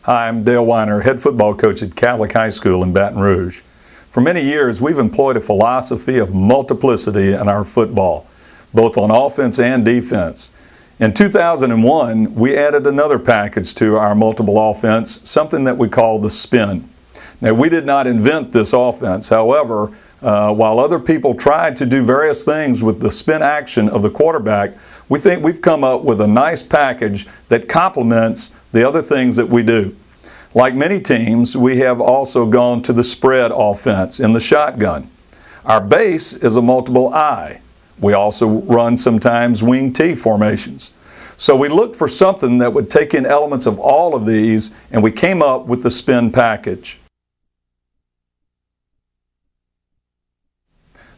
Hi, I'm Dale Weiner, head football coach at Catholic High School in Baton Rouge. For many years, we've employed a philosophy of multiplicity in our football, both on offense and defense. In 2001, we added another package to our multiple offense, something that we call the spin. Now, we did not invent this offense. However, while other people tried to do various things with the spin action of the quarterback, we think we've come up with a nice package that complements the other things that we do. Like many teams, we have also gone to the spread offense in the shotgun. Our base is a multiple I. We also run sometimes wing T formations. So we looked for something that would take in elements of all of these, and we came up with the spin package.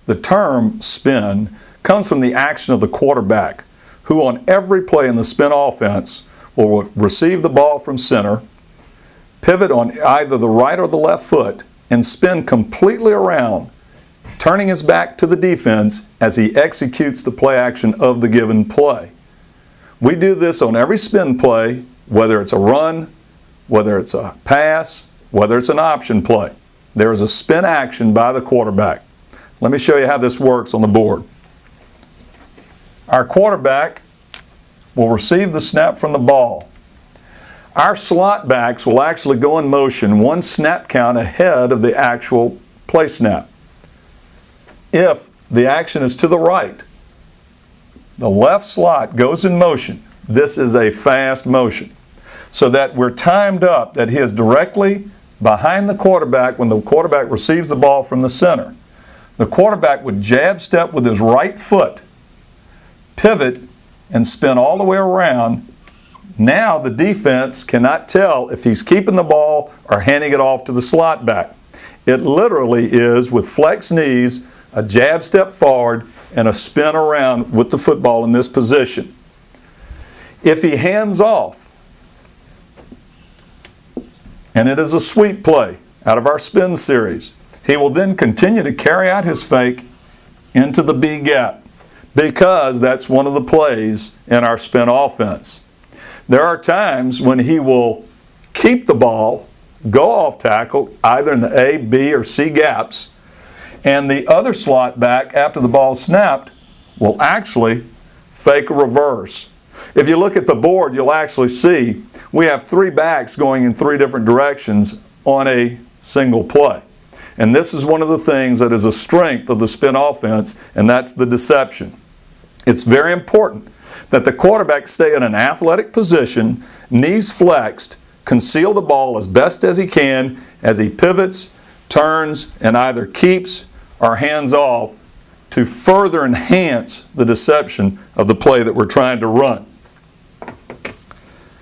The term spin comes from the action of the quarterback, who on every play in the spin offense will receive the ball from center, pivot on either the right or the left foot, and spin completely around, turning his back to the defense as he executes the play action of the given play. We do this on every spin play, whether it's a run, whether it's a pass, whether it's an option play. There is a spin action by the quarterback. Let me show you how this works on the board. Our quarterback will receive the snap from the ball. Our slot backs will actually go in motion one snap count ahead of the actual play snap. If the action is to the right, the left slot goes in motion. This is a fast motion, so that we're timed up that he is directly behind the quarterback when the quarterback receives the ball from the center. The quarterback would jab step with his right foot, pivot, and spin all the way around. Now the defense cannot tell if he's keeping the ball or handing it off to the slot back. It literally is, with flex knees, a jab step forward and a spin around with the football in this position. If he hands off, and it is a sweep play out of our spin series, he will then continue to carry out his fake into the B gap, because that's one of the plays in our spin offense. There are times when he will keep the ball, go off tackle, either in the A, B, or C gaps, and the other slot back, after the ball is snapped, will actually fake a reverse. If you look at the board, you'll actually see we have three backs going in three different directions on a single play. And this is one of the things that is a strength of the spin offense, and that's the deception. It's very important that the quarterback stay in an athletic position, knees flexed, conceal the ball as best as he can as he pivots, turns, and either keeps or hands off to further enhance the deception of the play that we're trying to run.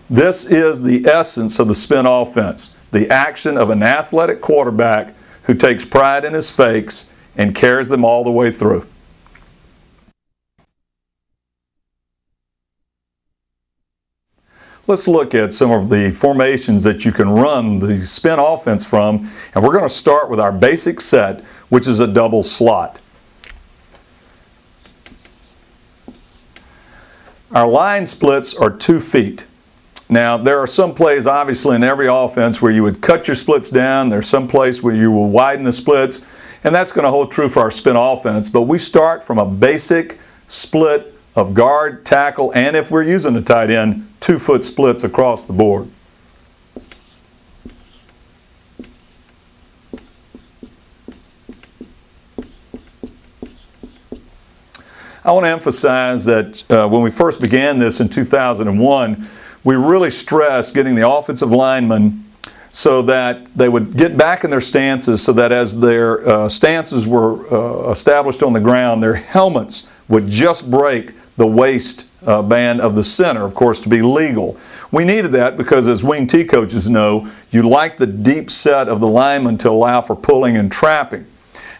This is the essence of the spin offense, the action of an athletic quarterback who takes pride in his fakes and carries them all the way through. Let's look at some of the formations that you can run the spin offense from, and we're going to start with our basic set, which is a double slot. Our line splits are 2 feet. Now, there are some plays, obviously, in every offense where you would cut your splits down. There's some place where you will widen the splits, and that's going to hold true for our spin offense. But we start from a basic split of guard, tackle, and if we're using a tight end, 2-foot splits across the board. I want to emphasize that when we first began this in 2001, we really stressed getting the offensive linemen so that they would get back in their stances, so that as their stances were established on the ground, their helmets would just break the waist band of the center, of course, to be legal. We needed that because, as wing T coaches know, you like the deep set of the lineman to allow for pulling and trapping.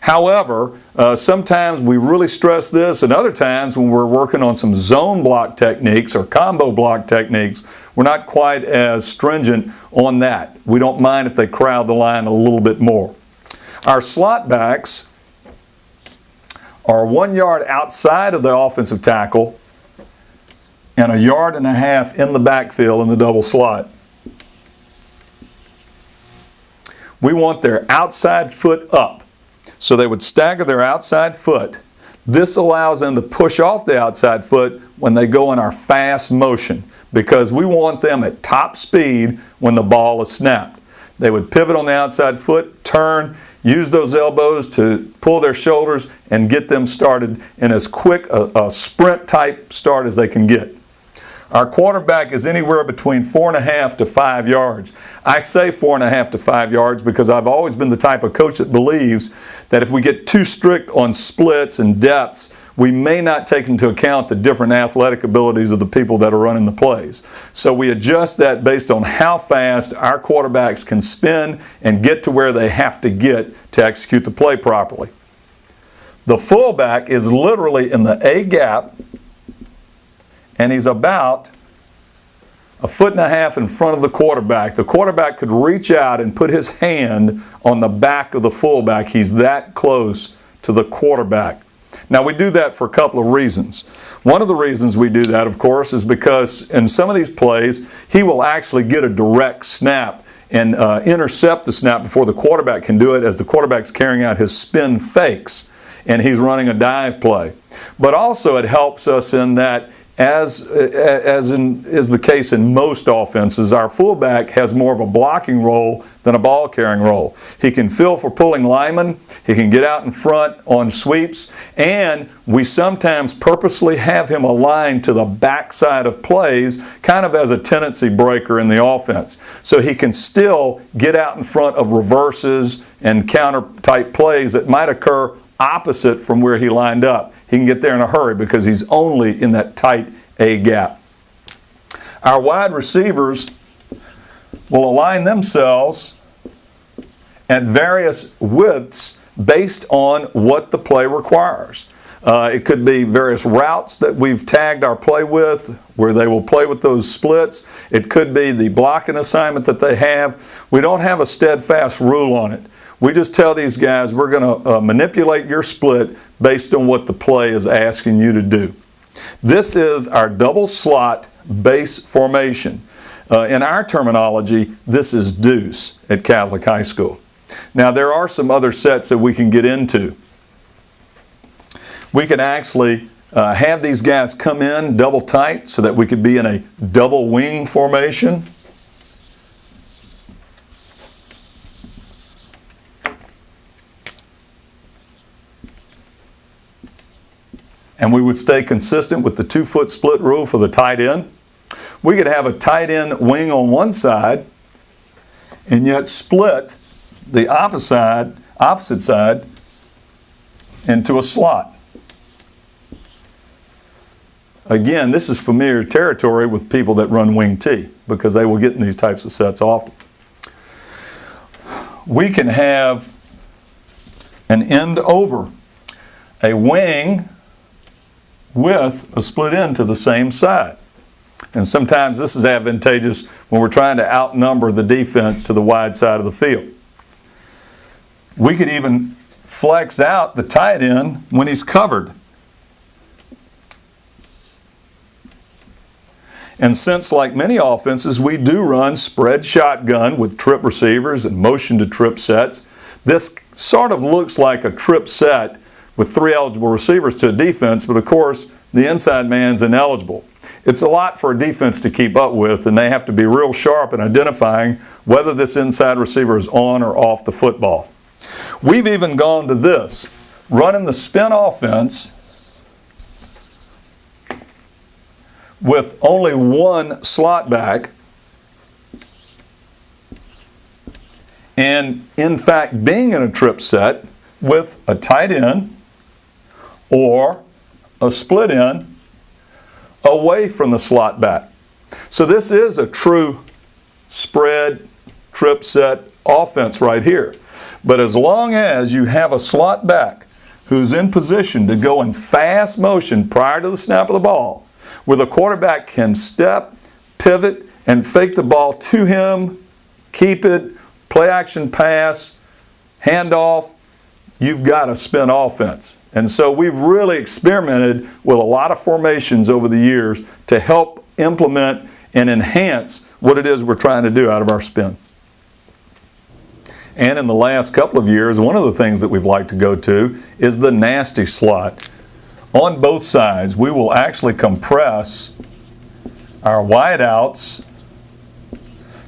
However, sometimes we really stress this, and other times when we're working on some zone block techniques or combo block techniques, we're not quite as stringent on that. We don't mind if they crowd the line a little bit more. Our slot backs are 1 yard outside of the offensive tackle and 1.5 yards in the backfield in the double slot. we want their outside foot up. So they would stagger their outside foot. This allows them to push off the outside foot when they go in our fast motion, because we want them at top speed when the ball is snapped. They would pivot on the outside foot, turn, use those elbows to pull their shoulders and get them started in as quick a sprint type start as they can get. Our quarterback is anywhere between 4.5 to 5 yards. I say 4.5 to 5 yards because I've always been the type of coach that believes that if we get too strict on splits and depths, we may not take into account the different athletic abilities of the people that are running the plays. So we adjust that based on how fast our quarterbacks can spin and get to where they have to get to execute the play properly. The fullback is literally in the A gap, and he's about 1.5 feet in front of the quarterback. The quarterback could reach out and put his hand on the back of the fullback. He's that close to the quarterback. Now, we do that for a couple of reasons. One of the reasons we do that, of course, is because in some of these plays, he will actually get a direct snap and intercept the snap before the quarterback can do it, as the quarterback's carrying out his spin fakes and he's running a dive play. But also it helps us in that, as is the case in most offenses, our fullback has more of a blocking role than a ball carrying role. He can fill for pulling linemen, he can get out in front on sweeps, and we sometimes purposely have him aligned to the backside of plays, kind of as a tendency breaker in the offense. So he can still get out in front of reverses and counter type plays that might occur opposite from where he lined up. He can get there in a hurry because he's only in that tight A gap. Our wide receivers will align themselves at various widths based on what the play requires. It could be various routes that we've tagged our play with, where they will play with those splits. It could be the blocking assignment that they have. We don't have a steadfast rule on it. We just tell these guys, we're going to manipulate your split based on what the play is asking you to do. This is our double slot base formation. In our terminology, this is deuce at Catholic High School. Now, there are some other sets that we can get into. We can actually have these guys come in double tight so that we could be in a double wing formation. And we would stay consistent with the 2-foot split rule for the tight end. We could have a tight end wing on one side and yet split the opposite side into a slot. Again, this is familiar territory with people that run wing T, because they will get in these types of sets often. We can have an end over, a wing with a split end to the same side. And sometimes this is advantageous when we're trying to outnumber the defense to the wide side of the field. We could even flex out the tight end when he's covered. And since, like many offenses, we do run spread shotgun with trip receivers and motion to trip sets, this sort of looks like a trip set with 3 eligible receivers to a defense, but of course the inside man's ineligible. It's a lot for a defense to keep up with, and they have to be real sharp in identifying whether this inside receiver is on or off the football. We've even gone to this, running the spin offense with only one slot back, and in fact being in a trip set with a tight end or a split end away from the slot back. So this is a true spread trip set offense right here. But as long as you have a slot back who's in position to go in fast motion prior to the snap of the ball, where the quarterback can step, pivot, and fake the ball to him, keep it, play action pass, handoff, you've got a spin offense. And so we've really experimented with a lot of formations over the years to help implement and enhance what it is we're trying to do out of our spin. And in the last couple of years, one of the things that we've liked to go to is the nasty slot. On both sides, we will actually compress our wideouts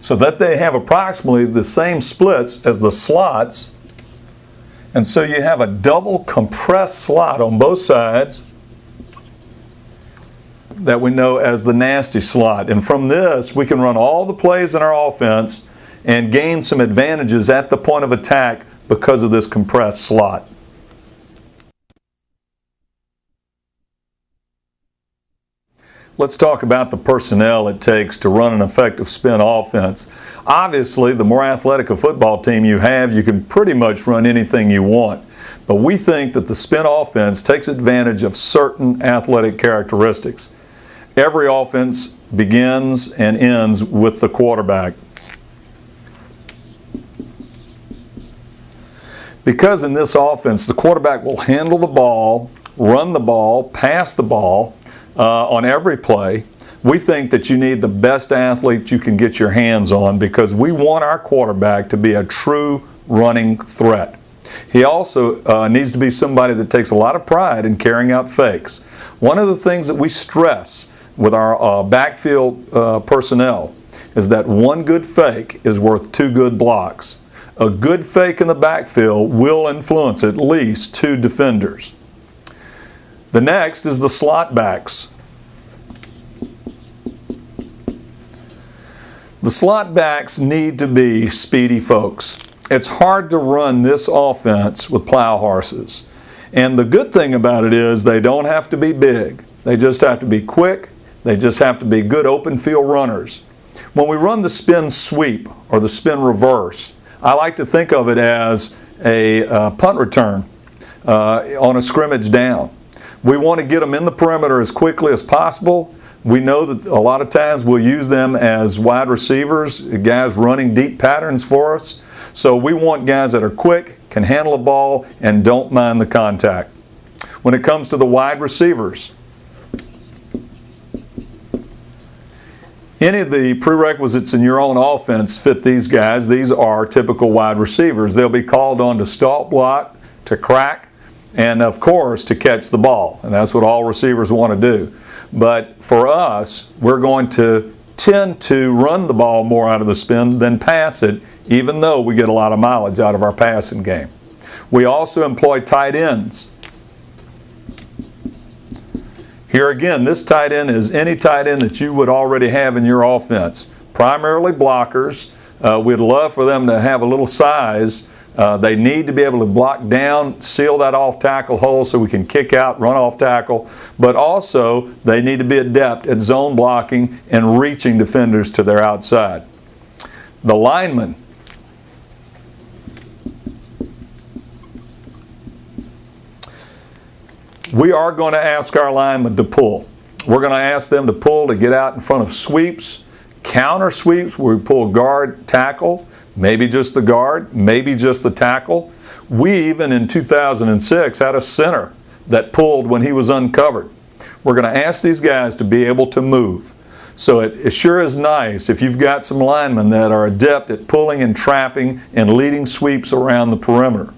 so that they have approximately the same splits as the slots. And so you have a double compressed slot on both sides that we know as the nasty slot. And from this, we can run all the plays in our offense and gain some advantages at the point of attack because of this compressed slot. Let's talk about the personnel it takes to run an effective spin offense. Obviously, the more athletic a football team you have, you can pretty much run anything you want. But we think that the spin offense takes advantage of certain athletic characteristics. Every offense begins and ends with the quarterback. Because in this offense, the quarterback will handle the ball, run the ball, pass the ball, on every play, we think that you need the best athlete you can get your hands on because we want our quarterback to be a true running threat. He also needs to be somebody that takes a lot of pride in carrying out fakes. One of the things that we stress with our backfield personnel is that one good fake is worth 2 good blocks. A good fake in the backfield will influence at least 2 defenders. The next is the slot backs. The slot backs need to be speedy folks. It's hard to run this offense with plow horses. And the good thing about it is they don't have to be big. They just have to be quick. They just have to be good open field runners. When we run the spin sweep or the spin reverse, I like to think of it as a punt return on a scrimmage down. We want to get them in the perimeter as quickly as possible. We know that a lot of times we'll use them as wide receivers, guys running deep patterns for us. So we want guys that are quick, can handle the ball, and don't mind the contact. When it comes to the wide receivers, any of the prerequisites in your own offense fit these guys. These are typical wide receivers. They'll be called on to stalk block, to crack, and of course to catch the ball. And that's what all receivers want to do. But for us, we're going to tend to run the ball more out of the spin than pass it, even though we get a lot of mileage out of our passing game. We also employ tight ends. Here again, this tight end is any tight end that you would already have in your offense. Primarily blockers. We'd love for them to have a little size. They need to be able to block down, seal that off tackle hole so we can kick out, run off tackle. But also, they need to be adept at zone blocking and reaching defenders to their outside. The linemen. We are going to ask our linemen to pull. We're going to ask them to pull to get out in front of sweeps, counter sweeps where we pull guard, tackle, maybe just the guard, maybe just the tackle. We even in 2006 had a center that pulled when he was uncovered. We're going to ask these guys to be able to move. So it sure is nice if you've got some linemen that are adept at pulling and trapping and leading sweeps around the perimeter.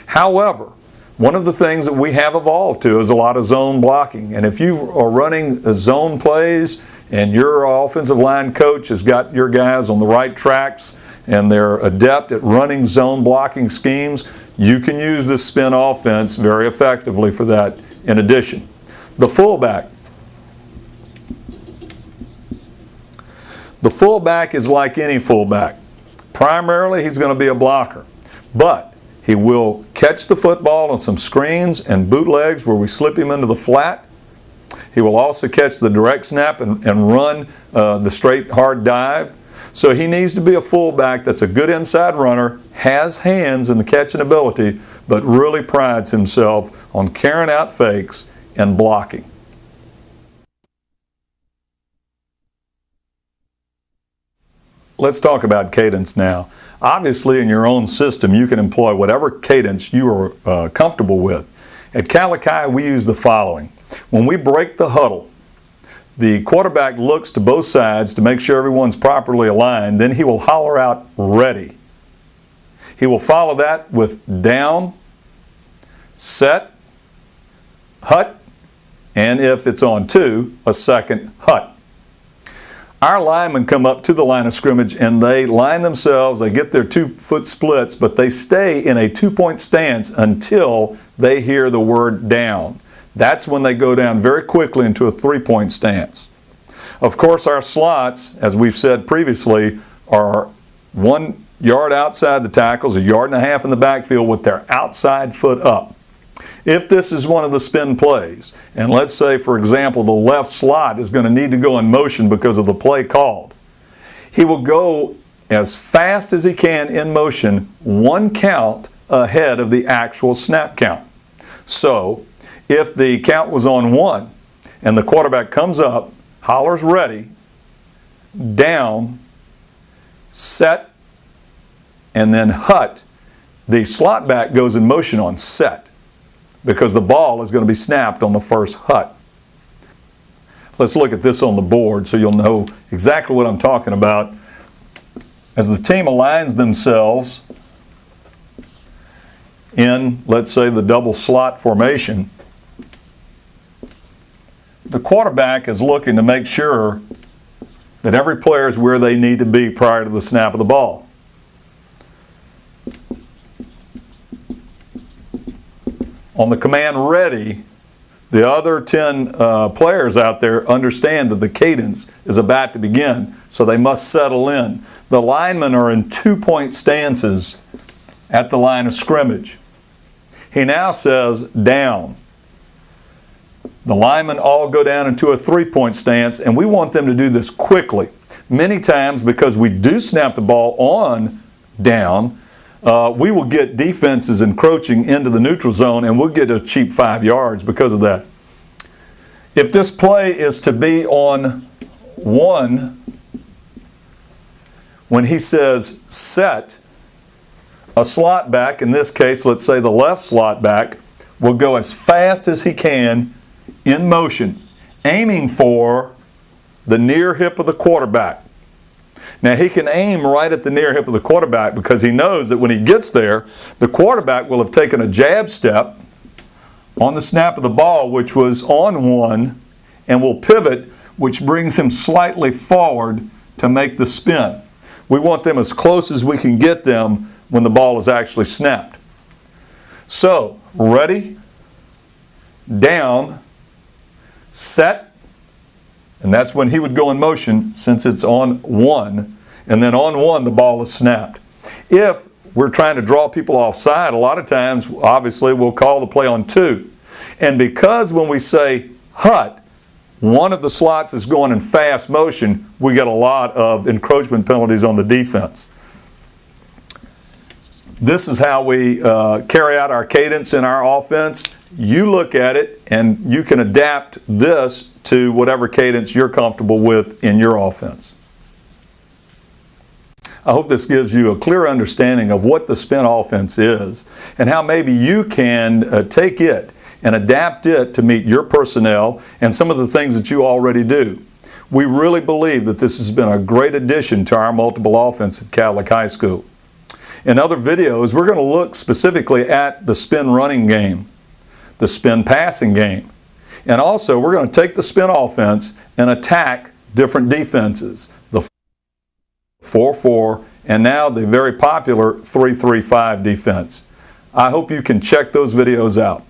However, one of the things that we have evolved to is a lot of zone blocking. And if you are running zone plays and your offensive line coach has got your guys on the right tracks and they're adept at running zone blocking schemes, you can use this spin offense very effectively for that. In addition, the fullback. The fullback is like any fullback. Primarily, he's going to be a blocker. But he will catch the football on some screens and bootlegs where we slip him into the flat. He will also catch the direct snap and run the straight hard dive. So he needs to be a fullback that's a good inside runner, has hands and the catching ability, but really prides himself on carrying out fakes and blocking. Let's talk about cadence now. Obviously, in your own system, you can employ whatever cadence you are comfortable with. At Calachi, we use the following. When we break the huddle, the quarterback looks to both sides to make sure everyone's properly aligned. Then he will holler out, "Ready." He will follow that with down, set, hut, and if it's on 2, a second hut. Our linemen come up to the line of scrimmage and they line themselves, they get their 2-foot splits, but they stay in a 2-point stance until they hear the word down. That's when they go down very quickly into a 3-point stance. Of course, our slots, as we've said previously, are 1 yard outside the tackles, 1.5 yards in the backfield with their outside foot up. If this is one of the spin plays, and let's say, for example, the left slot is going to need to go in motion because of the play called, he will go as fast as he can in motion 1 count ahead of the actual snap count. So, if the count was on 1 and the quarterback comes up, hollers ready, down, set, and then hut, the slot back goes in motion on set because the ball is going to be snapped on the first hut. Let's look at this on the board so you'll know exactly what I'm talking about. As the team aligns themselves in, let's say, the double slot formation, the quarterback is looking to make sure that every player is where they need to be prior to the snap of the ball. On the command ready, the other 10 players out there understand that the cadence is about to begin, so they must settle in. The linemen are in 2-point stances at the line of scrimmage. He now says down. The linemen all go down into a 3-point stance, and we want them to do this quickly. Many times, because we do snap the ball on down, we will get defenses encroaching into the neutral zone, and we'll get a cheap 5 yards because of that. If this play is to be on 1, when he says set, a slot back, in this case, let's say the left slot back, will go as fast as he can in motion, aiming for the near hip of the quarterback. Now, he can aim right at the near hip of the quarterback because he knows that when he gets there, the quarterback will have taken a jab step on the snap of the ball, which was on 1, and will pivot, which brings him slightly forward to make the spin. We want them as close as we can get them when the ball is actually snapped. So, ready, down, set, and that's when he would go in motion since it's on 1, and then on 1 the ball is snapped. If we're trying to draw people offside, a lot of times obviously we'll call the play on 2. And because when we say hut, one of the slots is going in fast motion, we get a lot of encroachment penalties on the defense. This is how we carry out our cadence in our offense. You look at it and you can adapt this to whatever cadence you're comfortable with in your offense. I hope this gives you a clear understanding of what the spin offense is and how maybe you can take it and adapt it to meet your personnel and some of the things that you already do. We really believe that this has been a great addition to our multiple offense at Catholic High School. In other videos, we're going to look specifically at the spin running game, the spin passing game, and also we're going to take the spin offense and attack different defenses, the 4-4 and now the very popular 3-3-5 defense. I hope you can check those videos out.